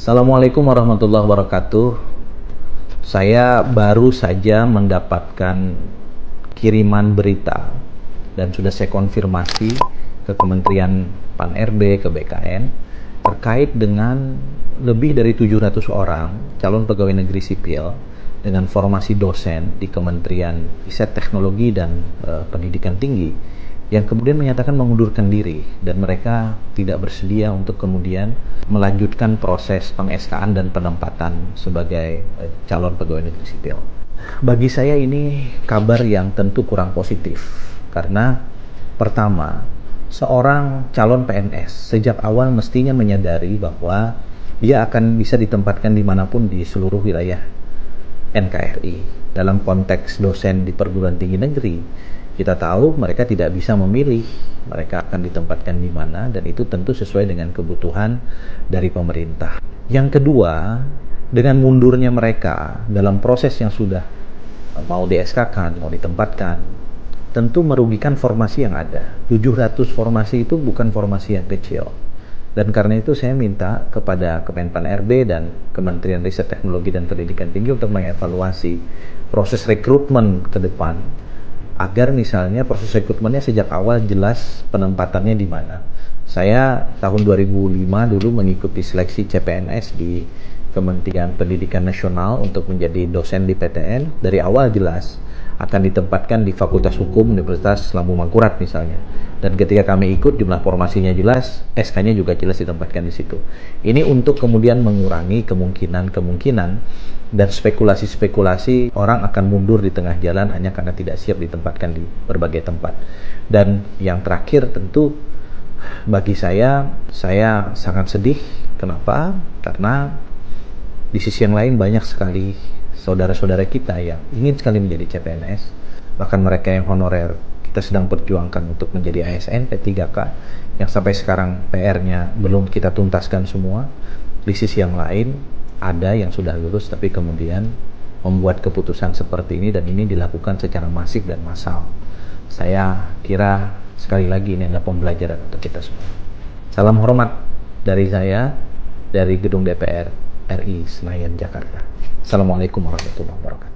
Assalamualaikum warahmatullahi wabarakatuh. Saya baru saja mendapatkan kiriman berita dan sudah saya konfirmasi ke Kementerian Pan RB, ke BKN terkait dengan lebih dari 700 orang calon pegawai negeri sipil dengan formasi dosen di Kementerian Riset Teknologi dan Pendidikan Tinggi yang kemudian menyatakan mengundurkan diri dan mereka tidak bersedia untuk kemudian melanjutkan proses peng-SK-an dan penempatan sebagai calon pegawai negeri sipil. Bagi saya ini kabar yang tentu kurang positif karena pertama, seorang calon PNS sejak awal mestinya menyadari bahwa dia akan bisa ditempatkan dimanapun di seluruh wilayah NKRI. Dalam konteks dosen di perguruan tinggi negeri, kita tahu mereka tidak bisa memilih mereka akan ditempatkan di mana, dan itu tentu sesuai dengan kebutuhan dari pemerintah. Yang kedua, dengan mundurnya mereka dalam proses yang sudah mau di SK-kan, mau ditempatkan, tentu merugikan formasi yang ada. 700 formasi itu bukan formasi yang kecil. Dan karena itu saya minta kepada Kemenpan RB dan Kementerian Riset Teknologi dan Pendidikan Tinggi untuk mengevaluasi proses rekrutmen ke depan, agar misalnya proses rekrutmennya sejak awal jelas penempatannya di mana. Saya tahun 2005 dulu mengikuti seleksi CPNS di Kementerian Pendidikan Nasional untuk menjadi dosen di PTN. Dari awal jelas akan ditempatkan di Fakultas Hukum Universitas Lambung Mangkurat misalnya. Dan ketika kami ikut, jumlah formasinya jelas, SK-nya juga jelas ditempatkan di situ. Ini untuk kemudian mengurangi kemungkinan-kemungkinan dan spekulasi-spekulasi orang akan mundur di tengah jalan hanya karena tidak siap ditempatkan di berbagai tempat. Dan yang terakhir tentu bagi saya sangat sedih. Kenapa? Karena di sisi yang lain banyak sekali saudara-saudara kita yang ingin sekali menjadi CPNS, bahkan mereka yang honorer kita sedang perjuangkan untuk menjadi ASN P3K yang sampai sekarang PR-nya belum kita tuntaskan semua. Di sisi yang lain ada yang sudah lulus tapi kemudian membuat keputusan seperti ini, dan ini dilakukan secara masif dan massal. Saya kira sekali lagi ini adalah pembelajaran untuk kita semua. Salam hormat dari saya, dari Gedung DPR RI Senayan, Jakarta. Assalamualaikum warahmatullahi wabarakatuh.